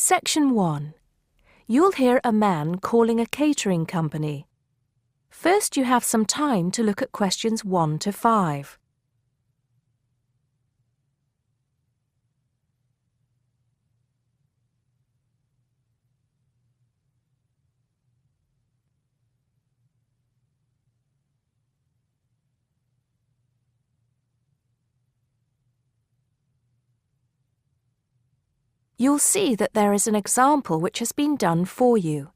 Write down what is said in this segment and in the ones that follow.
Section 1. You'll hear a man calling a catering company. First, you have some time to look at questions 1 to 5. You'll see that there is an example which has been done for you.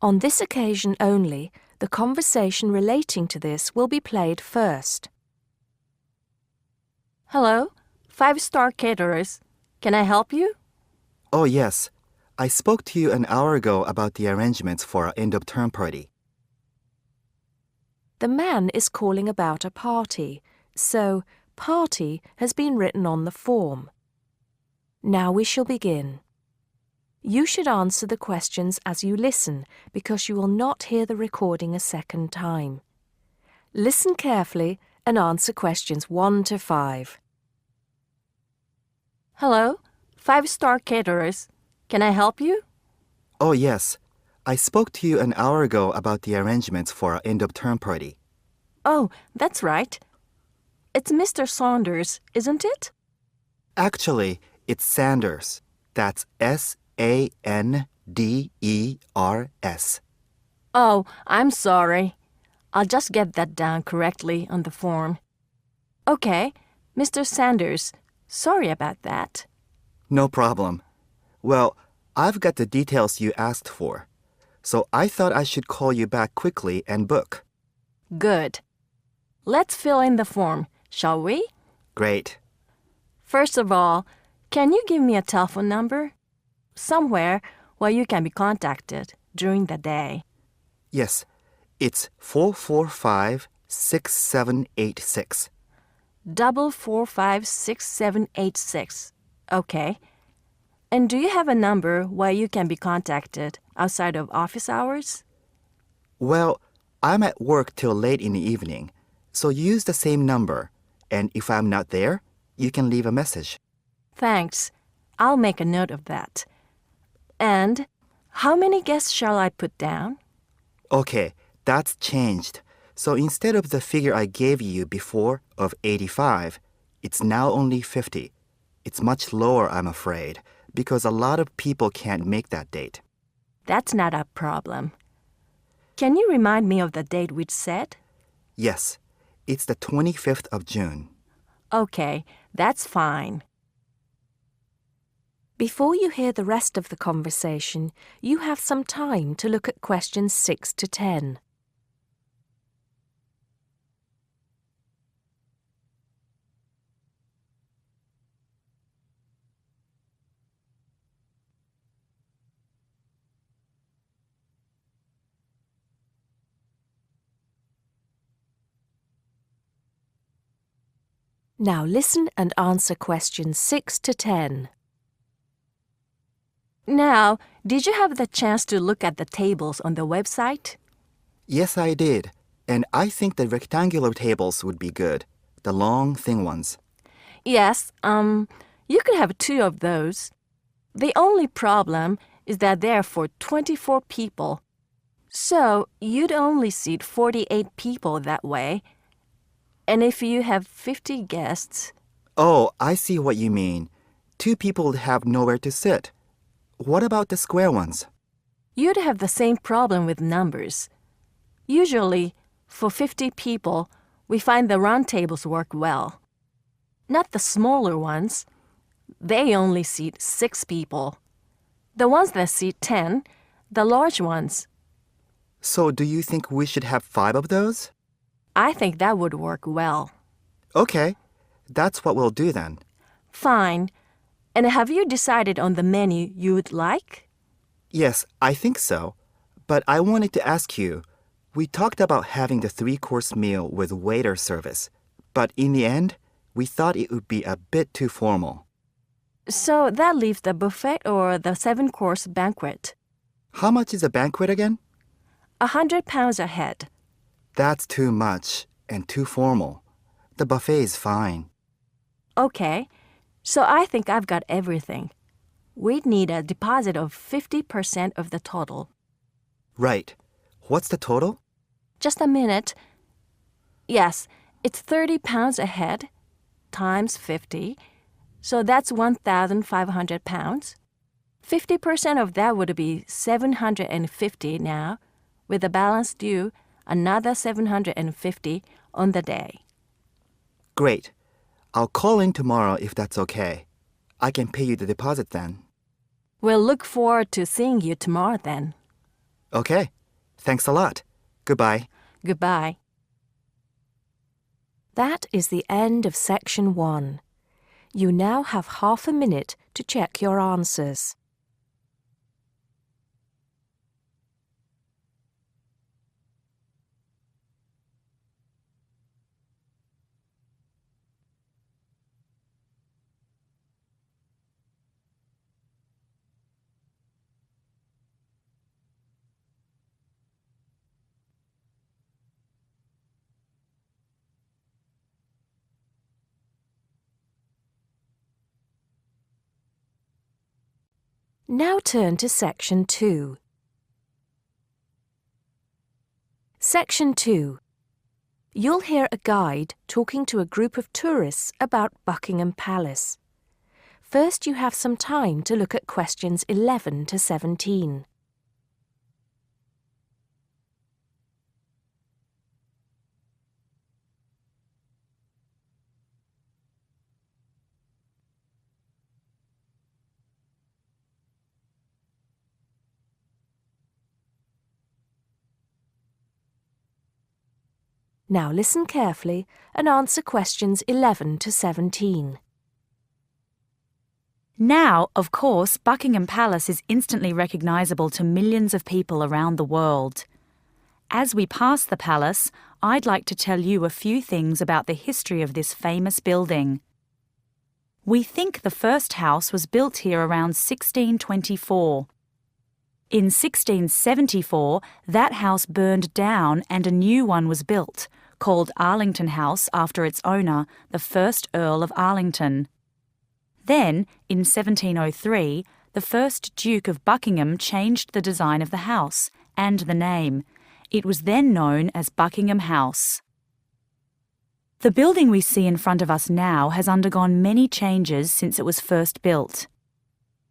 On this occasion only, the conversation relating to this will be played first. Hello, 5-star caterers. Can I help you? Oh, yes. I spoke to you an hour ago about the arrangements for our end-of-term party. The man is calling about a party, so party has been written on the form. Now we shall begin. You should answer the questions as you listen because you will not hear the recording a second time. Listen carefully and answer questions 1 to 5. Hello, 5-star caterers. Can I help you? Oh, yes. I spoke to you an hour ago about the arrangements for our end-of-term party. Oh, that's right. It's Mr. Saunders, isn't it? Actually, it's Sanders. That's S-A-N-D-E-R-S. Oh, I'm sorry. I'll just get that down correctly on the form. Okay, Mr. Sanders, sorry about that. No problem. Well, I've got the details you asked for, so I thought I should call you back quickly and book. Good. Let's fill in the form, shall we? Great. First of all, can you give me a telephone number? Somewhere where you can be contacted during the day. Yes, it's 445-6786. 445-6786. Okay. And do you have a number where you can be contacted outside of office hours? Well, I'm at work till late in the evening, so use the same number, and if I'm not there, you can leave a message. Thanks. I'll make a note of that. And how many guests shall I put down? Okay, that's changed. So instead of the figure I gave you before of 85, it's now only 50. It's much lower, I'm afraid, because a lot of people can't make that date. That's not a problem. Can you remind me of the date we'd set? Yes, it's the 25th of June. Okay, that's fine. Before you hear the rest of the conversation, you have some time to look at questions 6 to 10. Now listen and answer questions 6 to 10. Now, did you have the chance to look at the tables on the website? Yes, I did. And I think the rectangular tables would be good. The long, thin ones. Yes, you could have 2 of those. The only problem is that they're for 24 people. So, you'd only seat 48 people that way. And if you have 50 guests... Oh, I see what you mean. 2 people would have nowhere to sit. What about the square ones? You'd have the same problem with numbers. Usually, for 50 people, we find the round tables work well. Not the smaller ones. They only seat 6 people. The ones that seat 10, the large ones. So do you think we should have 5 of those? I think that would work well. Okay, that's what we'll do then. Fine. And have you decided on the menu you would like? Yes, I think so. But I wanted to ask you, we talked about having the 3-course meal with waiter service, but in the end, we thought it would be a bit too formal. So that leaves the buffet or the 7-course banquet. How much is a banquet again? £100 a head. That's too much and too formal. The buffet is fine. Okay, so I think I've got everything. we'd need a deposit of 50% of the total. Right. What's the total? Just a minute. Yes, it's £30 a head times 50. So that's £1,500. 50% of that would be $750 now, with the balance due another $750 on the day. Great. I'll call in tomorrow if that's okay. I can pay you the deposit then. We'll look forward to seeing you tomorrow then. Okay. Thanks a lot. Goodbye. Goodbye. That is the end of Section 1. You now have half a minute to check your answers. Now turn to Section 2. Section 2. You'll hear a guide talking to a group of tourists about Buckingham Palace. First, you have some time to look at questions 11 to 17. Now listen carefully and answer questions 11 to 17. Now, of course, Buckingham Palace is instantly recognisable to millions of people around the world. As we pass the palace, I'd like to tell you a few things about the history of this famous building. We think the first house was built here around 1624. In 1674, that house burned down and a new one was built, called Arlington House after its owner, the first Earl of Arlington. Then, in 1703, the first Duke of Buckingham changed the design of the house and the name. It was then known as Buckingham House. The building we see in front of us now has undergone many changes since it was first built.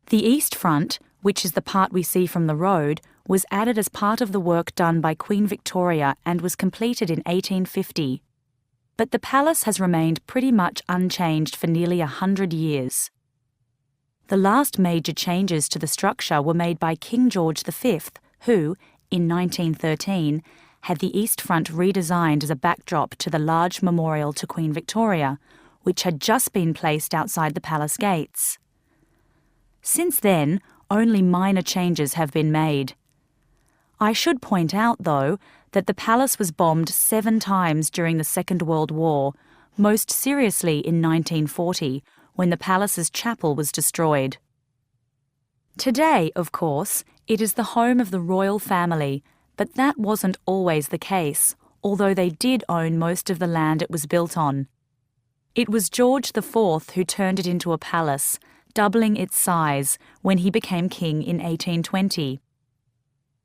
The east front, which is the part we see from the road, was added as part of the work done by Queen Victoria and was completed in 1850. But the palace has remained pretty much unchanged for nearly 100 years. The last major changes to the structure were made by King George V, who, in 1913, had the east front redesigned as a backdrop to the large memorial to Queen Victoria, which had just been placed outside the palace gates. Since then, only minor changes have been made. I should point out, though, that the palace was bombed 7 times during the Second World War, most seriously in 1940, when the palace's chapel was destroyed. Today, of course, it is the home of the royal family, but that wasn't always the case, although they did own most of the land it was built on. It was George IV who turned it into a palace, doubling its size when he became king in 1820.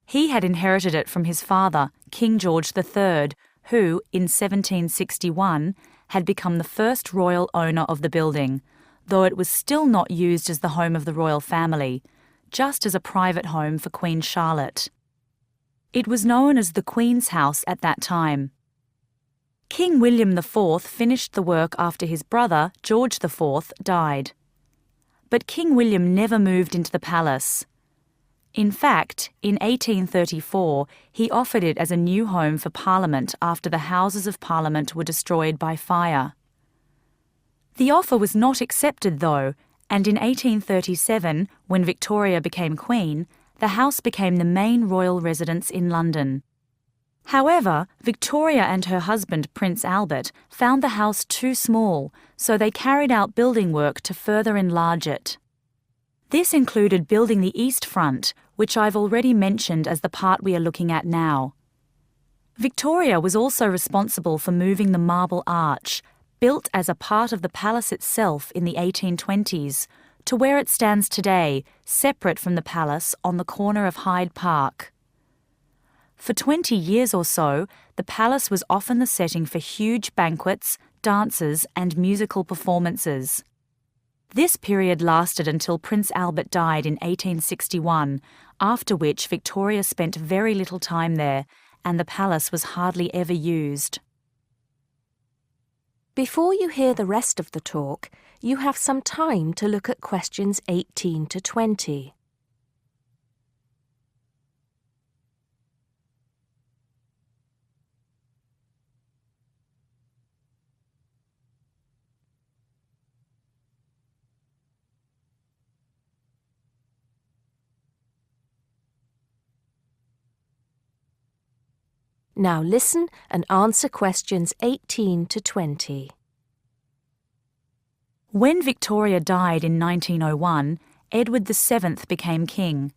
He had inherited it from his father, King George III, who, in 1761, had become the first royal owner of the building, though it was still not used as the home of the royal family, just as a private home for Queen Charlotte. It was known as the Queen's House at that time. King William IV finished the work after his brother, George IV, died. But King William never moved into the palace. In fact, in 1834, he offered it as a new home for Parliament after the Houses of Parliament were destroyed by fire. The offer was not accepted, though, and in 1837, when Victoria became Queen, the house became the main royal residence in London. However, Victoria and her husband, Prince Albert, found the house too small, so they carried out building work to further enlarge it. This included building the east front, which I've already mentioned as the part we are looking at now. Victoria was also responsible for moving the Marble Arch, built as a part of the palace itself in the 1820s, to where it stands today, separate from the palace on the corner of Hyde Park. For 20 years or so, the palace was often the setting for huge banquets, dances, and musical performances. This period lasted until Prince Albert died in 1861, after which Victoria spent very little time there, and the palace was hardly ever used. Before you hear the rest of the talk, you have some time to look at questions 18 to 20. Now listen and answer questions 18 to 20. When Victoria died in 1901, Edward VII became king.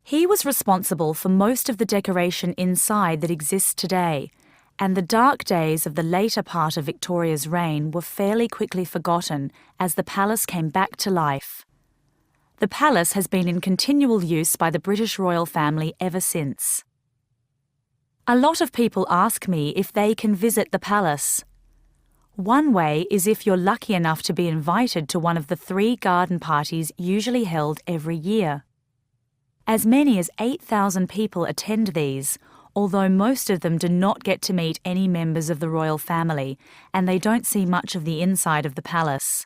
He was responsible for most of the decoration inside that exists today, and the dark days of the later part of Victoria's reign were fairly quickly forgotten as the palace came back to life. The palace has been in continual use by the British royal family ever since. A lot of people ask me if they can visit the palace. One way is if you're lucky enough to be invited to one of the 3 garden parties usually held every year. As many as 8,000 people attend these, although most of them do not get to meet any members of the royal family, and they don't see much of the inside of the palace.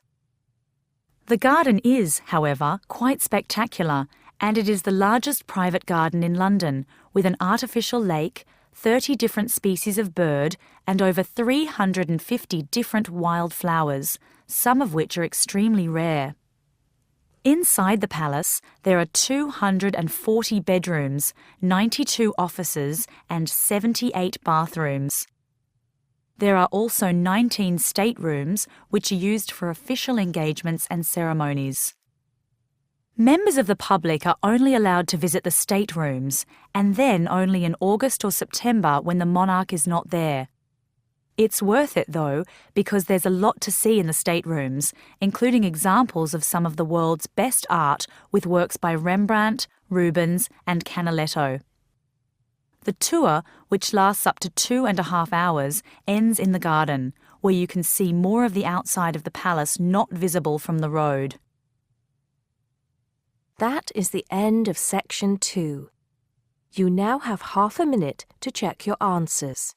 The garden is, however, quite spectacular, and it is the largest private garden in London, with an artificial lake, 30 different species of bird, and over 350 different wild flowers, some of which are extremely rare. Inside the palace, there are 240 bedrooms, 92 offices, and 78 bathrooms. There are also 19 staterooms, which are used for official engagements and ceremonies. Members of the public are only allowed to visit the staterooms, and then only in August or September when the monarch is not there. It's worth it, though, because there's a lot to see in the staterooms, including examples of some of the world's best art with works by Rembrandt, Rubens, and Canaletto. The tour, which lasts up to 2.5 hours, ends in the garden, where you can see more of the outside of the palace not visible from the road. That is the end of section 2. You now have half a minute to check your answers.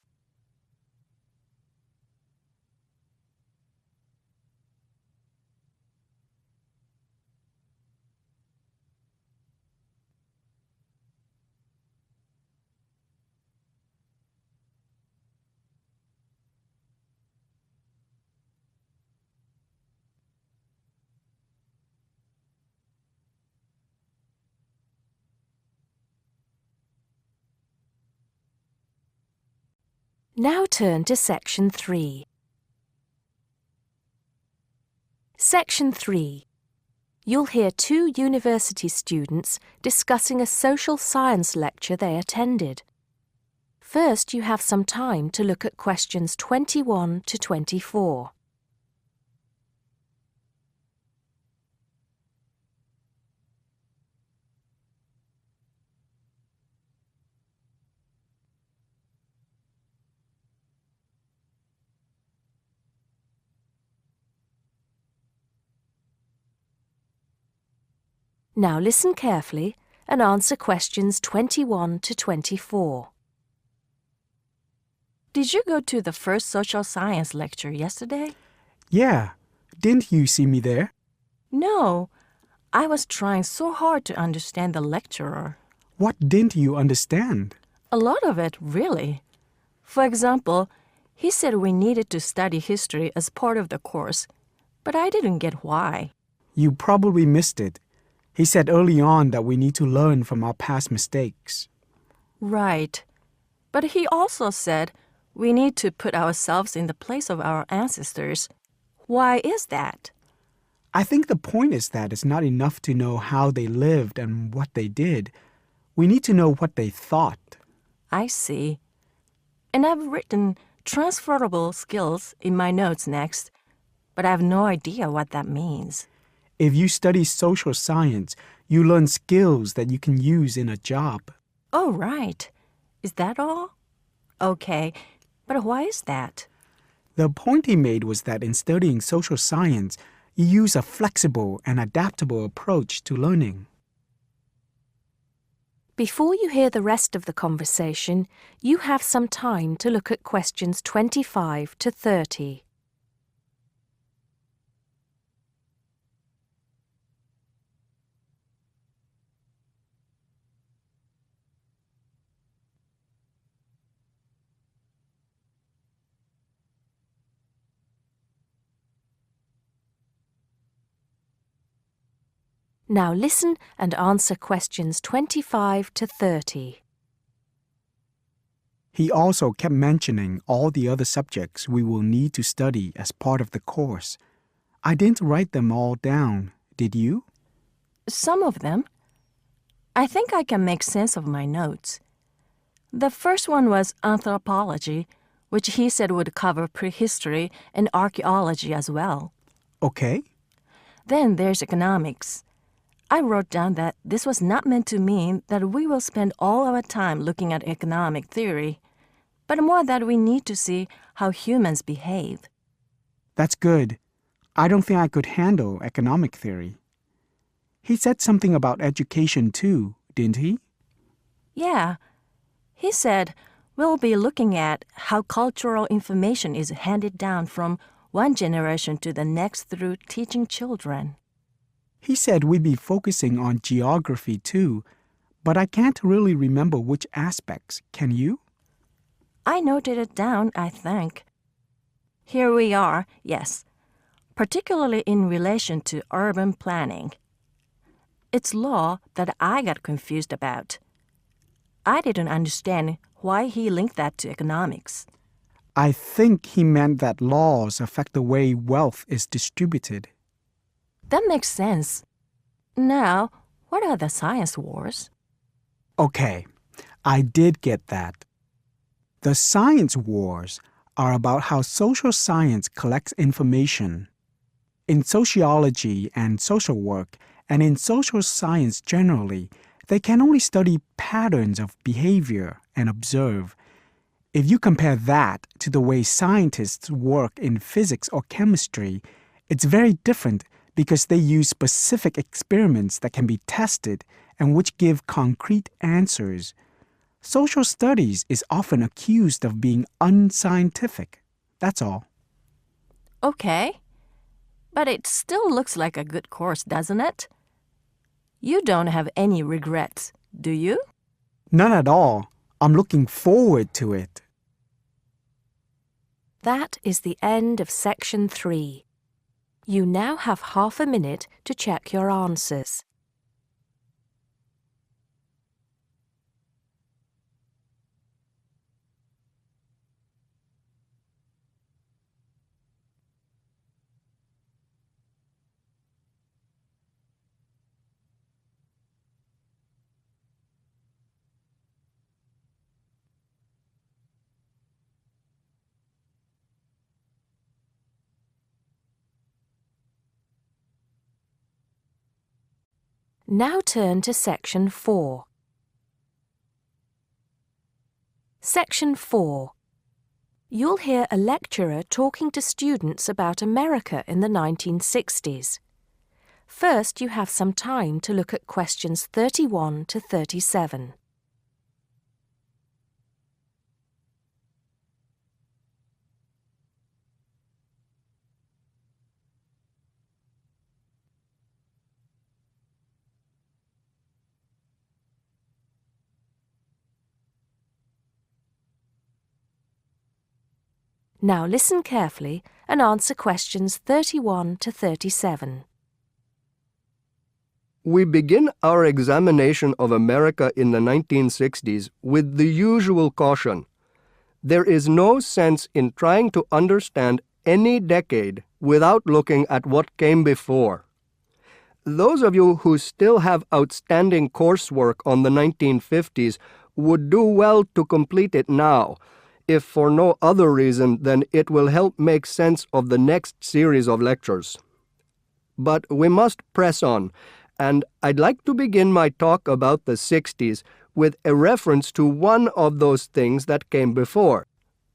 Now turn to Section 3. Section 3. You'll hear 2 university students discussing a social science lecture they attended. First, you have some time to look at questions 21 to 24. Now listen carefully and answer questions 21 to 24. Did you go to the first social science lecture yesterday? Yeah. Didn't you see me there? No. I was trying so hard to understand the lecturer. What didn't you understand? A lot of it, really. For example, he said we needed to study history as part of the course, but I didn't get why. You probably missed it. He said early on that we need to learn from our past mistakes. Right. But he also said we need to put ourselves in the place of our ancestors. Why is that? I think the point is that it's not enough to know how they lived and what they did. We need to know what they thought. I see. And I've written transferable skills in my notes next, but I have no idea what that means. If you study social science, you learn skills that you can use in a job. Oh, right. Is that all? Okay, but why is that? The point he made was that in studying social science, you use a flexible and adaptable approach to learning. Before you hear the rest of the conversation, you have some time to look at questions 25 to 30. Now listen and answer questions 25 to 30. He also kept mentioning all the other subjects we will need to study as part of the course. I didn't write them all down, did you? Some of them. I think I can make sense of my notes. The first one was anthropology, which he said would cover prehistory and archaeology as well. Okay. Then there's economics. I wrote down that this was not meant to mean that we will spend all our time looking at economic theory, but more that we need to see how humans behave. That's good. I don't think I could handle economic theory. He said something about education too, didn't he? Yeah. He said we'll be looking at how cultural information is handed down from one generation to the next through teaching children. He said we'd be focusing on geography too, but I can't really remember which aspects. Can you? I noted it down, I think. Here we are, yes, particularly in relation to urban planning. It's law that I got confused about. I didn't understand why he linked that to economics. I think he meant that laws affect the way wealth is distributed. That makes sense. Now, what are the science wars? Okay, I did get that. The science wars are about how social science collects information. In sociology and social work, and in social science generally, they can only study patterns of behavior and observe. If you compare that to the way scientists work in physics or chemistry, it's very different because they use specific experiments that can be tested and which give concrete answers. Social studies is often accused of being unscientific. That's all. Okay. But it still looks like a good course, doesn't it? You don't have any regrets, do you? None at all. I'm looking forward to it. That is the end of section 3. You now have half a minute to check your answers. Now turn to section 4. Section 4. You'll hear a lecturer talking to students about America in the 1960s. First, you have some time to look at questions 31 to 37. Now listen carefully and answer questions 31 to 37. We begin our examination of America in the 1960s with the usual caution. There is no sense in trying to understand any decade without looking at what came before. Those of you who still have outstanding coursework on the 1950s would do well to complete it now, if for no other reason than it will help make sense of the next series of lectures. but we must press on, and I'd like to begin my talk about the 60s with a reference to one of those things that came before,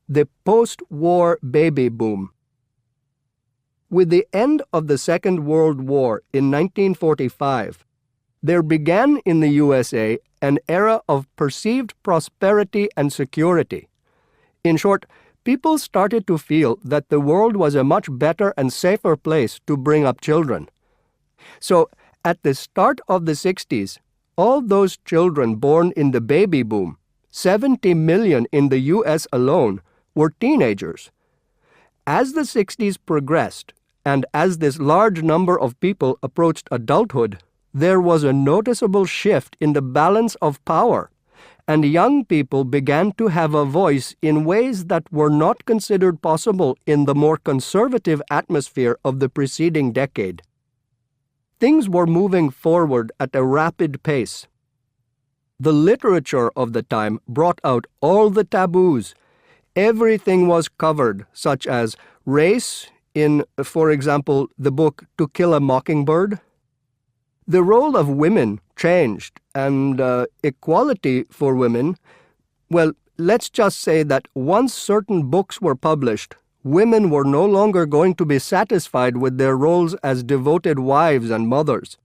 the post-war baby boom. With the end of the Second World War in 1945, there began in the USA an era of perceived prosperity and security. In short, people started to feel that the world was a much better and safer place to bring up children. So, at the start of the 60s, all those children born in the baby boom, 70 million in the US alone, were teenagers. As the 60s progressed, and as this large number of people approached adulthood, there was a noticeable shift in the balance of power, and young people began to have a voice in ways that were not considered possible in the more conservative atmosphere of the preceding decade. Things were moving forward at a rapid pace. The literature of the time brought out all the taboos. Everything was covered, such as race in, for example, the book To Kill a Mockingbird. The role of women changed, and equality for women, well, let's just say that once certain books were published, women were no longer going to be satisfied with their roles as devoted wives and mothers.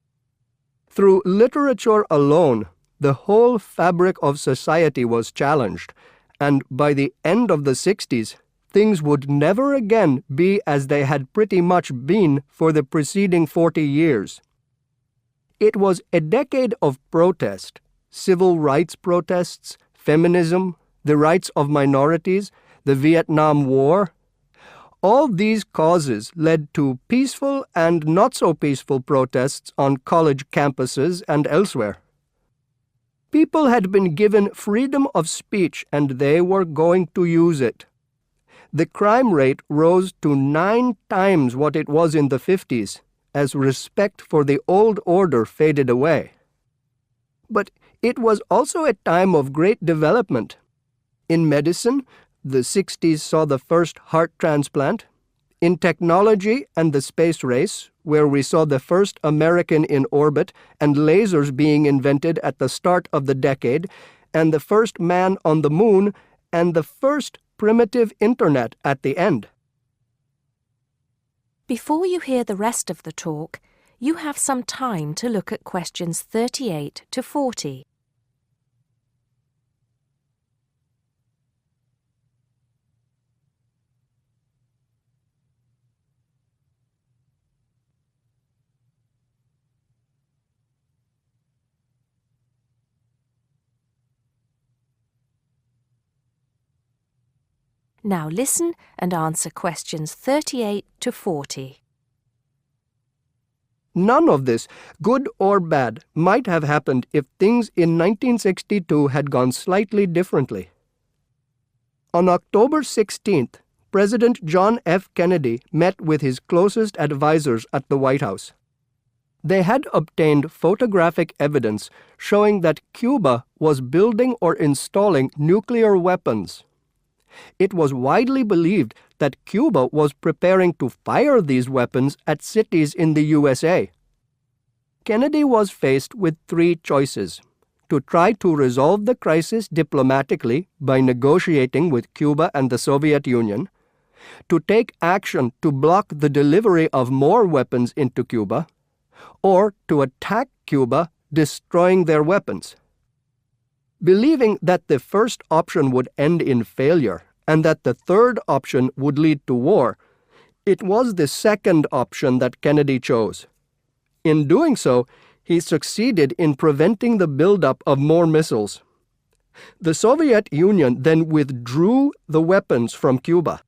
Through literature alone, the whole fabric of society was challenged, and by the end of the 60s, things would never again be as they had pretty much been for the preceding 40 years. It was a decade of protest, civil rights protests, feminism, the rights of minorities, the Vietnam War. All these causes led to peaceful and not so peaceful protests on college campuses and elsewhere. People had been given freedom of speech and they were going to use it. The crime rate rose to 9 times what it was in the 50s, as respect for the old order faded away. But it was also a time of great development. In medicine, the 60s saw the first heart transplant. In technology and the space race, where we saw the first American in orbit and lasers being invented at the start of the decade, and the first man on the moon, and the first primitive internet at the end. Before you hear the rest of the talk, you have some time to look at questions 38 to 40. Now listen and answer questions 38 to 40. None of this, good or bad, might have happened if things in 1962 had gone slightly differently. On October 16th, President John F. Kennedy met with his closest advisors at the White House. They had obtained photographic evidence showing that Cuba was building or installing nuclear weapons. It was widely believed that Cuba was preparing to fire these weapons at cities in the USA. Kennedy was faced with 3 choices: to try to resolve the crisis diplomatically by negotiating with Cuba and the Soviet Union, to take action to block the delivery of more weapons into Cuba, or to attack Cuba, destroying their weapons. Believing that the first option would end in failure and that the third option would lead to war, it was the second option that Kennedy chose. In doing so, he succeeded in preventing the buildup of more missiles. The Soviet Union then withdrew the weapons from Cuba.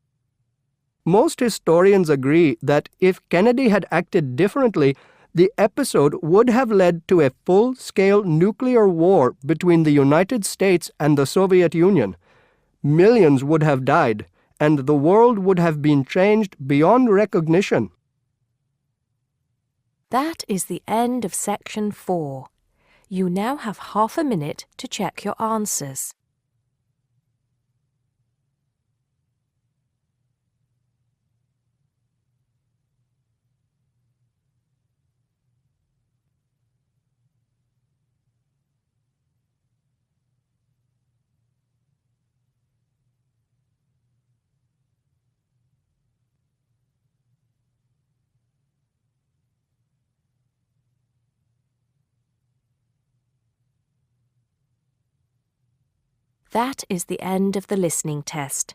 Most historians agree that if Kennedy had acted differently, the episode would have led to a full-scale nuclear war between the United States and the Soviet Union. Millions would have died, and the world would have been changed beyond recognition. That is the end of section 4. You now have half a minute to check your answers. That is the end of the listening test.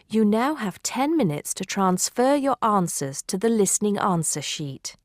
You now have 10 minutes to transfer your answers to the listening answer sheet.